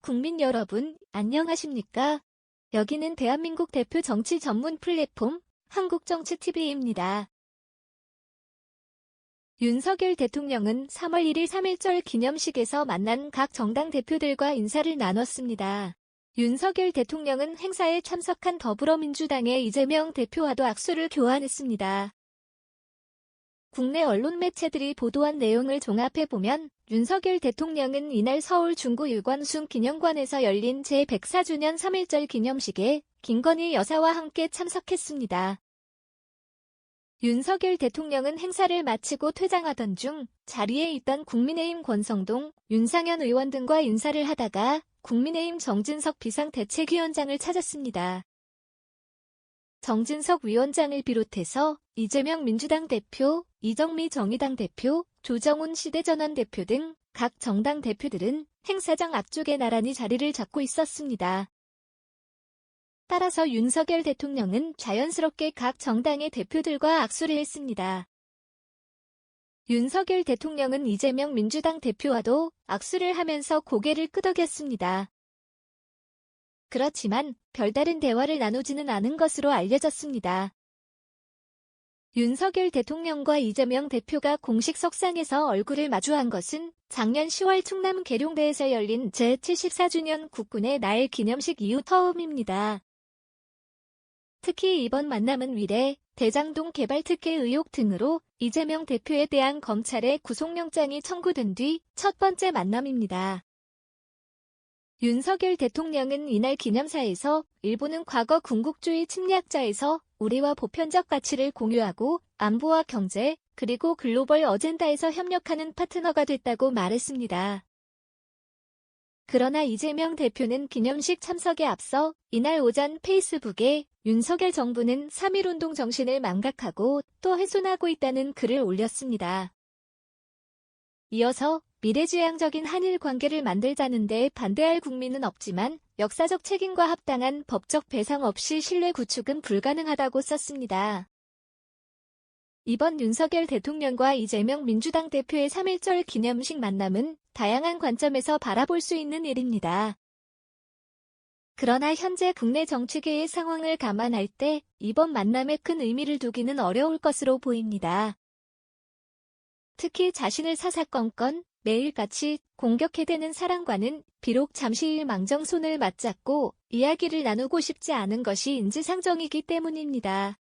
국민 여러분, 안녕하십니까? 여기는 대한민국 대표 정치 전문 플랫폼 한국정치TV입니다. 윤석열 대통령은 3월 1일 3.1절 기념식에서 만난 각 정당 대표들과 인사를 나눴습니다. 윤석열 대통령은 행사에 참석한 더불어민주당의 이재명 대표와도 악수를 교환했습니다. 국내 언론 매체들이 보도한 내용을 종합해보면 윤석열 대통령은 이날 서울 중구 유관순 기념관에서 열린 제104주년 3.1절 기념식에 김건희 여사와 함께 참석했습니다. 윤석열 대통령은 행사를 마치고 퇴장하던 중 자리에 있던 국민의힘 권성동, 윤상현 의원 등과 인사를 하다가 국민의힘 정진석 비상대책위원장을 찾았습니다. 정진석 위원장을 비롯해서 이재명 민주당 대표, 이정미 정의당 대표, 조정훈 시대전환 대표 등 각 정당 대표들은 행사장 앞쪽에 나란히 자리를 잡고 있었습니다. 따라서 윤석열 대통령은 자연스럽게 각 정당의 대표들과 악수를 했습니다. 윤석열 대통령은 이재명 민주당 대표와도 악수를 하면서 고개를 끄덕였습니다. 그렇지만 별다른 대화를 나누지는 않은 것으로 알려졌습니다. 윤석열 대통령과 이재명 대표가 공식 석상에서 얼굴을 마주한 것은 작년 10월 충남 계룡대에서 열린 제74주년 국군의 날 기념식 이후 처음입니다. 특히 이번 만남은 위례, 대장동 개발 특혜 의혹 등으로 이재명 대표에 대한 검찰의 구속영장이 청구된 뒤 첫 번째 만남입니다. 윤석열 대통령은 이날 기념사에서 일본은 과거 군국주의 침략자에서 우리와 보편적 가치를 공유하고 안보와 경제, 그리고 글로벌 어젠다에서 협력하는 파트너가 됐다고 말했습니다. 그러나 이재명 대표는 기념식 참석에 앞서 이날 오전 페이스북에 윤석열 정부는 3.1운동 정신을 망각하고 또 훼손하고 있다는 글을 올렸습니다. 이어서 미래지향적인 한일 관계를 만들자는 데 반대할 국민은 없지만 역사적 책임과 합당한 법적 배상 없이 신뢰 구축은 불가능하다고 썼습니다. 이번 윤석열 대통령과 이재명 민주당 대표의 3.1절 기념식 만남은 다양한 관점에서 바라볼 수 있는 일입니다. 그러나 현재 국내 정치계의 상황을 감안할 때 이번 만남에 큰 의미를 두기는 어려울 것으로 보입니다. 특히 자신을 사사건건 매일같이 공격해대는 사람과는 비록 잠시 망정 손을 맞잡고 이야기를 나누고 싶지 않은 것이 인지상정이기 때문입니다.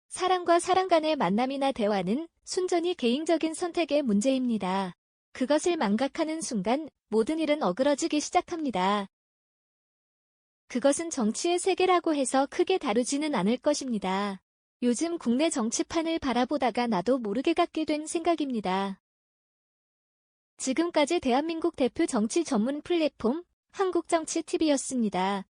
사람과 사람 간의 만남이나 대화는 순전히 개인적인 선택의 문제입니다. 그것을 망각하는 순간 모든 일은 어그러지기 시작합니다. 그것은 정치의 세계라고 해서 크게 다루지는 않을 것입니다. 요즘 국내 정치판을 바라보다가 나도 모르게 갖게 된 생각입니다. 지금까지 대한민국 대표 정치 전문 플랫폼 한국정치TV였습니다.